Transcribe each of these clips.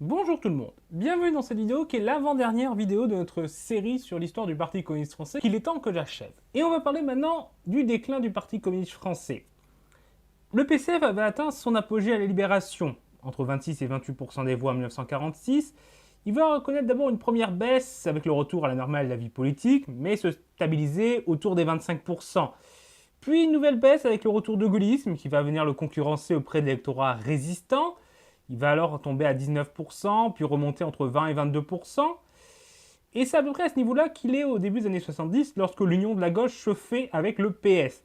Bonjour tout le monde, bienvenue dans cette vidéo qui est l'avant-dernière vidéo de notre série sur l'histoire du Parti communiste français qu'il est temps que j'achève. Et on va parler maintenant du déclin du Parti communiste français. Le PCF avait atteint son apogée à la Libération, entre 26 et 28% des voix en 1946. Il va connaître d'abord une première baisse avec le retour à la normale de la vie politique, mais se stabiliser autour des 25%. Puis une nouvelle baisse avec le retour de gaullisme qui va venir le concurrencer auprès de l'électorat résistant. Il va alors tomber à 19%, puis remonter entre 20 et 22%. Et c'est à peu près à ce niveau-là qu'il est au début des années 70, lorsque l'union de la gauche se fait avec le PS.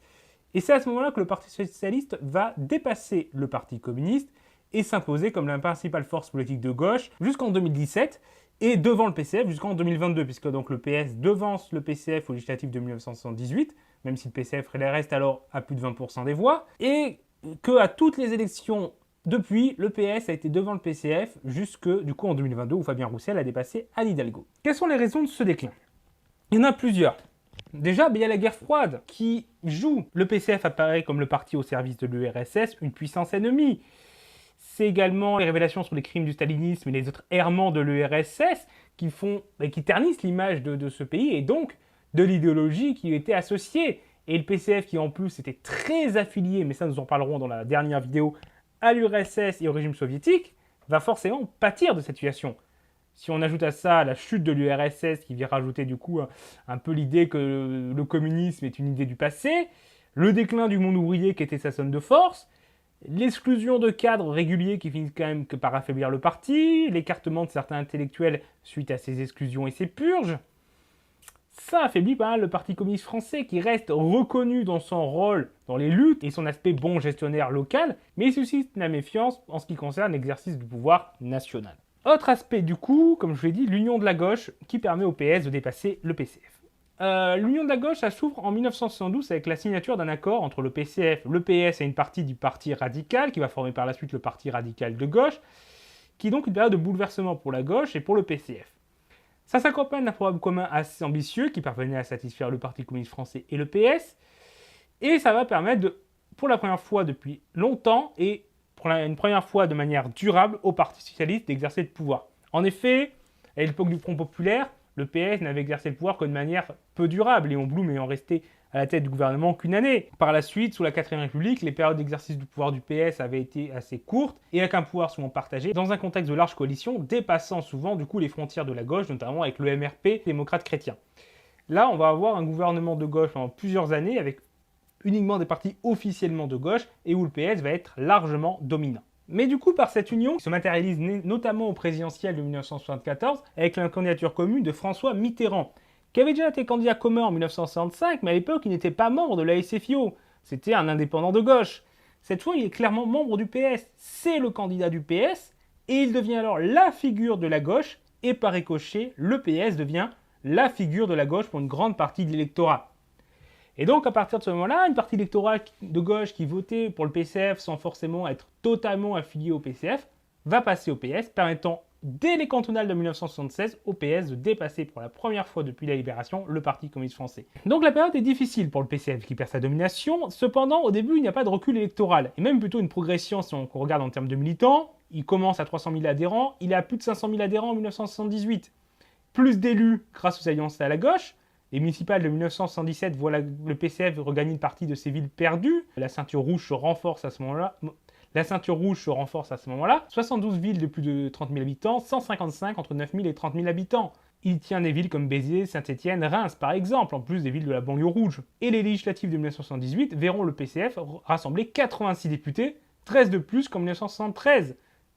Et c'est à ce moment-là que le Parti socialiste va dépasser le Parti communiste et s'imposer comme la principale force politique de gauche jusqu'en 2017 et devant le PCF jusqu'en 2022, puisque donc le PS devance le PCF aux législatives de 1978, même si le PCF reste alors à plus de 20% des voix, et qu'à toutes les élections depuis, le PS a été devant le PCF jusque du coup en 2022 où Fabien Roussel a dépassé Anne Hidalgo. Quelles sont les raisons de ce déclin? Il y en a plusieurs. Déjà, il y a la guerre froide qui joue. Le PCF apparaît comme le parti au service de l'URSS, une puissance ennemie. C'est également les révélations sur les crimes du stalinisme et les autres errements de l'URSS qui ternissent l'image de ce pays et donc de l'idéologie qui lui était associée. Et le PCF qui en plus était très affilié, mais ça nous en parlerons dans la dernière vidéo, à l'URSS et au régime soviétique, va forcément pâtir de cette situation. Si on ajoute à ça la chute de l'URSS qui vient rajouter du coup un peu l'idée que le communisme est une idée du passé, le déclin du monde ouvrier qui était sa zone de force, l'exclusion de cadres réguliers qui finissent quand même par affaiblir le parti, l'écartement de certains intellectuels suite à ces exclusions et ces purges, ça affaiblit pas mal le Parti communiste français qui reste reconnu dans son rôle dans les luttes et son aspect bon gestionnaire local, mais il suscite la méfiance en ce qui concerne l'exercice du pouvoir national. Autre aspect du coup, comme je l'ai dit, l'union de la gauche qui permet au PS de dépasser le PCF. L'union de la gauche, ça s'ouvre en 1972 avec la signature d'un accord entre le PCF, le PS et une partie du Parti radical, qui va former par la suite le Parti radical de gauche, qui est donc une période de bouleversement pour la gauche et pour le PCF. Ça s'accompagne d'un programme commun assez ambitieux qui parvenait à satisfaire le Parti communiste français et le PS, et ça va permettre, pour la première fois depuis longtemps, et pour une première fois de manière durable, au Parti socialiste d'exercer le pouvoir. En effet, à l'époque du Front populaire, le PS n'avait exercé le pouvoir que de manière peu durable, Léon Blum ayant resté à la tête du gouvernement qu'une année. Par la suite, sous la 4ème République, les périodes d'exercice du pouvoir du PS avaient été assez courtes et avec un pouvoir souvent partagé dans un contexte de large coalition, dépassant souvent du coup les frontières de la gauche, notamment avec le MRP, démocrate chrétien. Là, on va avoir un gouvernement de gauche pendant plusieurs années avec uniquement des partis officiellement de gauche et où le PS va être largement dominant. Mais du coup, par cette union, qui se matérialise notamment au présidentiel de 1974 avec la candidature commune de François Mitterrand, qui avait déjà été candidat commun en 1965, mais à l'époque, il n'était pas membre de la SFIO. C'était un indépendant de gauche. Cette fois, il est clairement membre du PS. C'est le candidat du PS, et il devient alors la figure de la gauche, et par ricochet, le PS devient la figure de la gauche pour une grande partie de l'électorat. Et donc, à partir de ce moment-là, une partie électorale de gauche qui votait pour le PCF sans forcément être totalement affiliée au PCF, va passer au PS, permettant dès les cantonales de 1976 au PS de dépasser pour la première fois depuis la Libération le Parti communiste français. Donc la période est difficile pour le PCF qui perd sa domination, cependant au début il n'y a pas de recul électoral, et même plutôt une progression si on regarde en termes de militants. Il commence à 300 000 adhérents, il est à plus de 500 000 adhérents en 1978. Plus d'élus grâce aux alliances à la gauche. Les municipales de 1977 voient le PCF regagner une partie de ses villes perdues. La ceinture rouge se renforce à ce moment-là. 72 villes de plus de 30 000 habitants, 155 entre 9 000 et 30 000 habitants. Il tient des villes comme Béziers, Saint-Étienne, Reims par exemple, en plus des villes de la banlieue rouge. Et les législatives de 1978 verront le PCF rassembler 86 députés, 13 de plus qu'en 1973.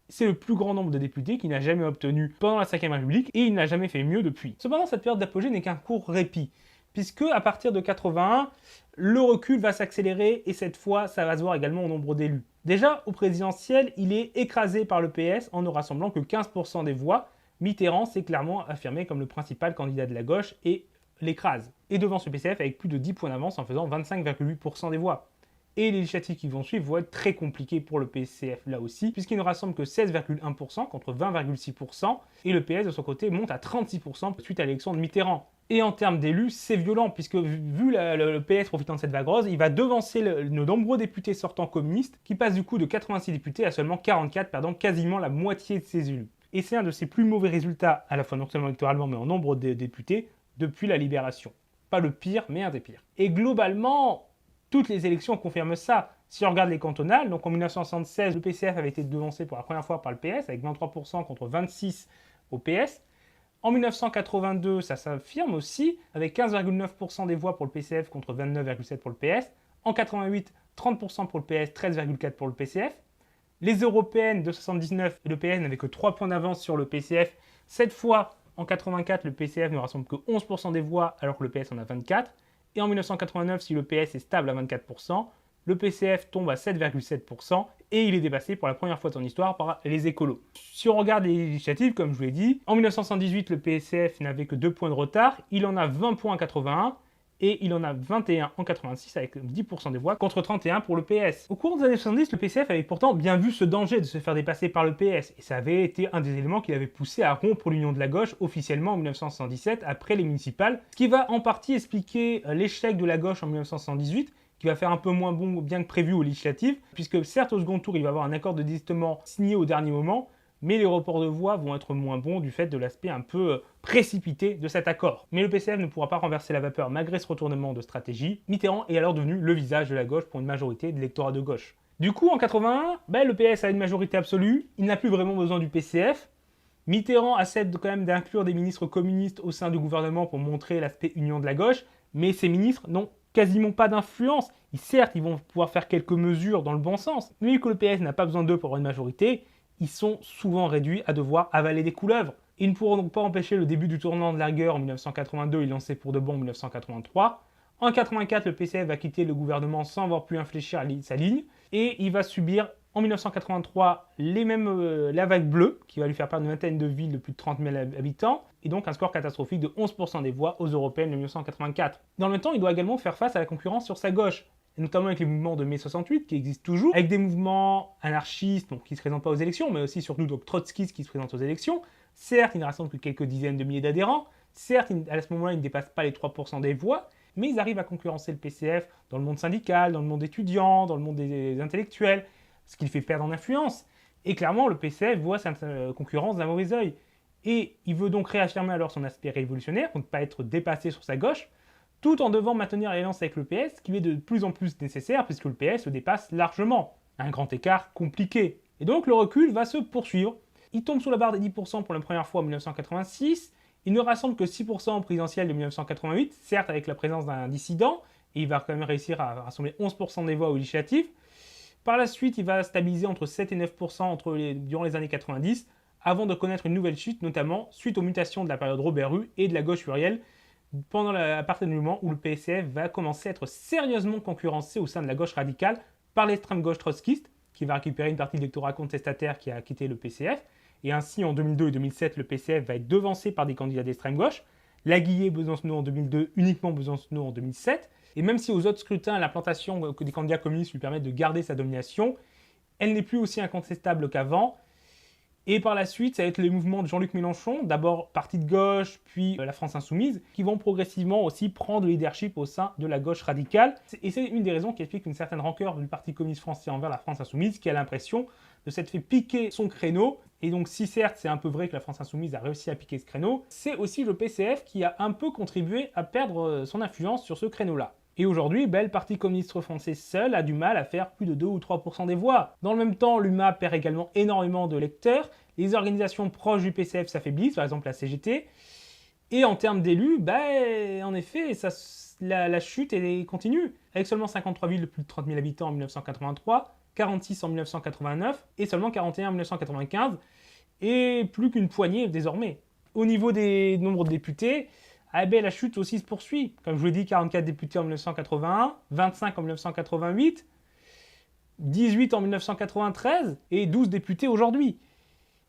C'est le plus grand nombre de députés qu'il n'a jamais obtenu pendant la 5ème République et il n'a jamais fait mieux depuis. Cependant, cette période d'apogée n'est qu'un court répit, puisque à partir de 81, le recul va s'accélérer et cette fois, ça va se voir également au nombre d'élus. Déjà, au présidentiel, il est écrasé par le PS en ne rassemblant que 15% des voix. Mitterrand s'est clairement affirmé comme le principal candidat de la gauche et l'écrase. Et devant ce PCF avec plus de 10 points d'avance en faisant 25,8% des voix. Et les législatives qui vont suivre vont être très compliquées pour le PCF là aussi, puisqu'il ne rassemble que 16,1% contre 20,6%, et le PS de son côté monte à 36% suite à l'élection de Mitterrand. Et en termes d'élus, c'est violent, puisque vu le PS profitant de cette vague rose, il va devancer nos nombreux députés sortants communistes, qui passent du coup de 86 députés à seulement 44, perdant quasiment la moitié de ses élus. Et c'est un de ses plus mauvais résultats, à la fois non seulement électoralement, mais en nombre de députés, depuis la Libération. Pas le pire, mais un des pires. Et globalement, toutes les élections confirment ça. Si on regarde les cantonales, donc en 1976, le PCF avait été devancé pour la première fois par le PS, avec 23% contre 26% au PS. En 1982, ça s'affirme aussi, avec 15,9% des voix pour le PCF contre 29,7% pour le PS. En 88, 30% pour le PS, 13,4% pour le PCF. Les européennes de 79 et le PS n'avaient que 3 points d'avance sur le PCF. Cette fois, en 84, le PCF ne rassemble que 11% des voix alors que le PS en a 24%. Et en 1989, si le PS est stable à 24%, le PCF tombe à 7,7% et il est dépassé pour la première fois de son histoire par les écolos. Si on regarde les législatives, comme je vous l'ai dit, en 1978, le PCF n'avait que 2 points de retard, il en a 20 points en 81 et il en a 21 en 86 avec 10% des voix contre 31 pour le PS. Au cours des années 70, le PCF avait pourtant bien vu ce danger de se faire dépasser par le PS et ça avait été un des éléments qui l'avait poussé à rompre l'union de la gauche officiellement en 1977 après les municipales, ce qui va en partie expliquer l'échec de la gauche en 1978 qui va faire un peu moins bon bien que prévu aux législatives, puisque certes au second tour il va y avoir un accord de désistement signé au dernier moment, mais les reports de voix vont être moins bons du fait de l'aspect un peu précipité de cet accord. Mais le PCF ne pourra pas renverser la vapeur malgré ce retournement de stratégie. Mitterrand est alors devenu le visage de la gauche pour une majorité de l'électorat de gauche. Du coup, en 81, le PS a une majorité absolue, il n'a plus vraiment besoin du PCF. Mitterrand accepte quand même d'inclure des ministres communistes au sein du gouvernement pour montrer l'aspect union de la gauche, mais ces ministres n'ont quasiment pas d'influence. Certes, ils vont pouvoir faire quelques mesures dans le bon sens, mais vu que le PS n'a pas besoin d'eux pour avoir une majorité, ils sont souvent réduits à devoir avaler des couleuvres. Ils ne pourront donc pas empêcher le début du tournant de la guerre en 1982 et lancer pour de bon en 1983. En 1984, le PCF va quitter le gouvernement sans avoir pu infléchir sa ligne, et il va subir en 1983 la vague bleue, qui va lui faire perdre une vingtaine de villes de plus de 30 000 habitants, et donc un score catastrophique de 11% des voix aux européennes de 1984. Dans le même temps, il doit également faire face à la concurrence sur sa gauche, et notamment avec les mouvements de mai 68 qui existent toujours, avec des mouvements anarchistes qui ne se présentent pas aux élections, mais aussi surtout trotskistes qui se présentent aux élections. Certes, il ne rassemble que quelques dizaines de milliers d'adhérents, certes, à ce moment-là, il ne dépasse pas les 3% des voix, mais ils arrivent à concurrencer le PCF dans le monde syndical, dans le monde étudiant, dans le monde des intellectuels, ce qui le fait perdre en influence. Et clairement, le PCF voit cette concurrence d'un mauvais œil. Et il veut donc réaffirmer alors son aspect révolutionnaire pour ne pas être dépassé sur sa gauche, tout en devant maintenir l'alliance avec le PS, qui est de plus en plus nécessaire puisque le PS le dépasse largement. Un grand écart compliqué. Et donc le recul va se poursuivre. Il tombe sous la barre des 10% pour la première fois en 1986. Il ne rassemble que 6% au présidentiel de 1988, certes avec la présence d'un dissident, et il va quand même réussir à rassembler 11% des voix aux législatives. Par la suite, il va stabiliser entre 7 et 9% durant les années 90, avant de connaître une nouvelle chute, notamment suite aux mutations de la période Robert Rue et de la gauche plurielle, à partir du moment où le PCF va commencer à être sérieusement concurrencé au sein de la gauche radicale par l'extrême gauche trotskiste, qui va récupérer une partie de l'électorat contestataire qui a quitté le PCF, et ainsi en 2002 et 2007, le PCF va être devancé par des candidats d'extrême gauche, Laguiller, Besancenot en 2002, uniquement Besancenot en 2007, et même si aux autres scrutins, l'implantation des candidats communistes lui permet de garder sa domination, elle n'est plus aussi incontestable qu'avant. Et par la suite, ça va être les mouvements de Jean-Luc Mélenchon, d'abord parti de gauche, puis la France Insoumise, qui vont progressivement aussi prendre le leadership au sein de la gauche radicale. Et c'est une des raisons qui explique une certaine rancœur du Parti communiste français envers la France Insoumise, qui a l'impression de s'être fait piquer son créneau. Et donc si certes c'est un peu vrai que la France Insoumise a réussi à piquer ce créneau, c'est aussi le PCF qui a un peu contribué à perdre son influence sur ce créneau-là. Et aujourd'hui, le Parti communiste français seul a du mal à faire plus de 2 ou 3% des voix. Dans le même temps, l'UMA perd également énormément de lecteurs, les organisations proches du PCF s'affaiblissent, par exemple la CGT, et en termes d'élus, en effet, la chute continue, avec seulement 53 villes de plus de 30 000 habitants en 1983, 46 en 1989, et seulement 41 en 1995, et plus qu'une poignée désormais. Au niveau des nombres de députés, la chute aussi se poursuit. Comme je vous l'ai dit, 44 députés en 1981, 25 en 1988, 18 en 1993 et 12 députés aujourd'hui.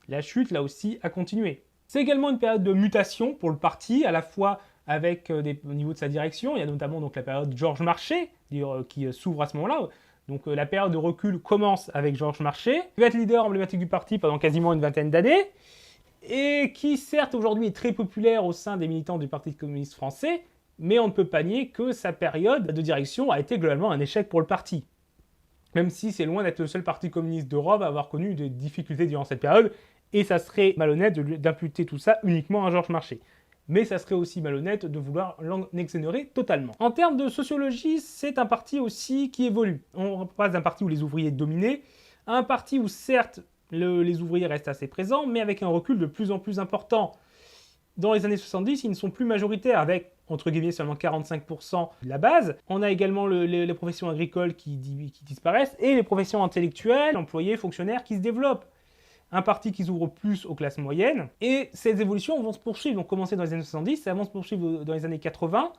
La chute, là aussi, a continué. C'est également une période de mutation pour le parti, à la fois avec au niveau de sa direction. Il y a notamment la période Georges Marchais qui s'ouvre à ce moment-là. Donc la période de recul commence avec Georges Marchais, qui va être leader emblématique du parti pendant quasiment une vingtaine d'années, et qui certes aujourd'hui est très populaire au sein des militants du Parti communiste français, mais on ne peut pas nier que sa période de direction a été globalement un échec pour le parti. Même si c'est loin d'être le seul parti communiste d'Europe à avoir connu des difficultés durant cette période, Et ça serait malhonnête d'imputer tout ça uniquement à Georges Marchais. Mais ça serait aussi malhonnête de vouloir l'en exonérer totalement. En termes de sociologie, c'est un parti aussi qui évolue. On passe d'un parti où les ouvriers dominaient à un parti où certes les ouvriers restent assez présents, mais avec un recul de plus en plus important. Dans les années 70, ils ne sont plus majoritaires, avec entre guillemets seulement 45% de la base. On a également les professions agricoles qui disparaissent et les professions intellectuelles, employés, fonctionnaires qui se développent. Un parti qui s'ouvre plus aux classes moyennes. Et ces évolutions vont se poursuivre, vont commencer dans les années 70, ça vont se poursuivre dans les années 80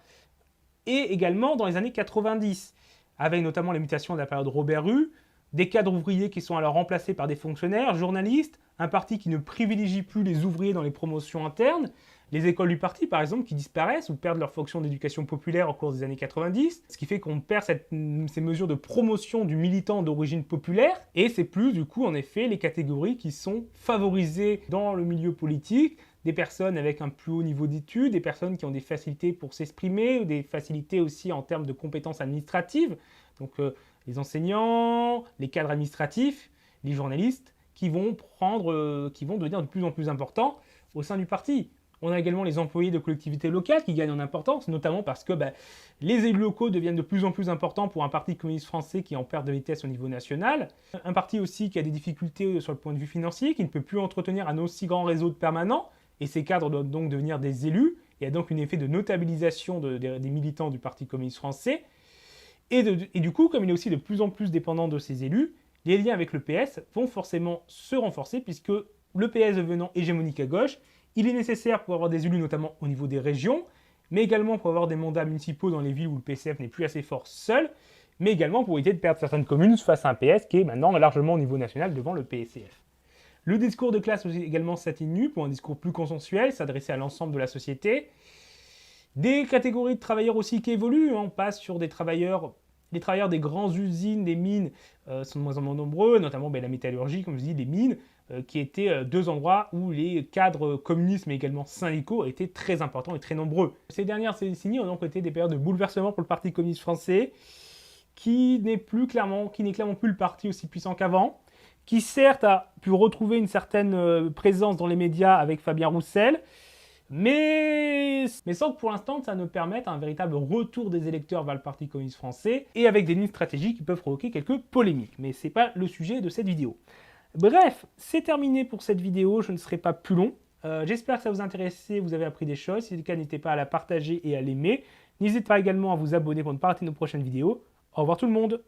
et également dans les années 90, avec notamment les mutations de la période Robert Rue, des cadres ouvriers qui sont alors remplacés par des fonctionnaires, journalistes, un parti qui ne privilégie plus les ouvriers dans les promotions internes, les écoles du parti par exemple qui disparaissent ou perdent leur fonction d'éducation populaire au cours des années 90, ce qui fait qu'on perd ces mesures de promotion du militant d'origine populaire, et c'est plus du coup en effet les catégories qui sont favorisées dans le milieu politique, des personnes avec un plus haut niveau d'études, des personnes qui ont des facilités pour s'exprimer, des facilités aussi en termes de compétences administratives, donc les enseignants, les cadres administratifs, les journalistes, qui vont devenir de plus en plus importants au sein du parti. On a également les employés de collectivités locales qui gagnent en importance, notamment parce que les élus locaux deviennent de plus en plus importants pour un parti communiste français qui est en perte de vitesse au niveau national. Un parti aussi qui a des difficultés sur le point de vue financier, qui ne peut plus entretenir un aussi grand réseau de permanents, et ces cadres doivent donc devenir des élus. Il y a donc un effet de notabilisation des militants du parti communiste français. Et du coup, comme il est aussi de plus en plus dépendant de ses élus, les liens avec le PS vont forcément se renforcer puisque le PS devenant hégémonique à gauche, il est nécessaire pour avoir des élus notamment au niveau des régions, mais également pour avoir des mandats municipaux dans les villes où le PCF n'est plus assez fort seul, mais également pour éviter de perdre certaines communes face à un PS qui est maintenant largement au niveau national devant le PCF. Le discours de classe également s'atténue pour un discours plus consensuel, s'adresser à l'ensemble de la société. Des catégories de travailleurs aussi qui évoluent, on passe sur les travailleurs des grandes usines, des mines sont de moins en moins nombreux, notamment la métallurgie, comme je dis, les mines, qui étaient deux endroits où les cadres communistes mais également syndicaux étaient très importants et très nombreux. Ces dernières décennies ont donc été des périodes de bouleversement pour le Parti communiste français, qui n'est clairement plus le parti aussi puissant qu'avant, qui certes a pu retrouver une certaine présence dans les médias avec Fabien Roussel, mais sans que pour l'instant ça ne permette un véritable retour des électeurs vers le Parti communiste français, et avec des lignes stratégiques qui peuvent provoquer quelques polémiques, mais ce n'est pas le sujet de cette vidéo. Bref, c'est terminé pour cette vidéo, je ne serai pas plus long. J'espère que ça vous a intéressé, vous avez appris des choses. Si c'est le cas, n'hésitez pas à la partager et à l'aimer. N'hésitez pas également à vous abonner pour ne pas rater nos prochaines vidéos. Au revoir tout le monde!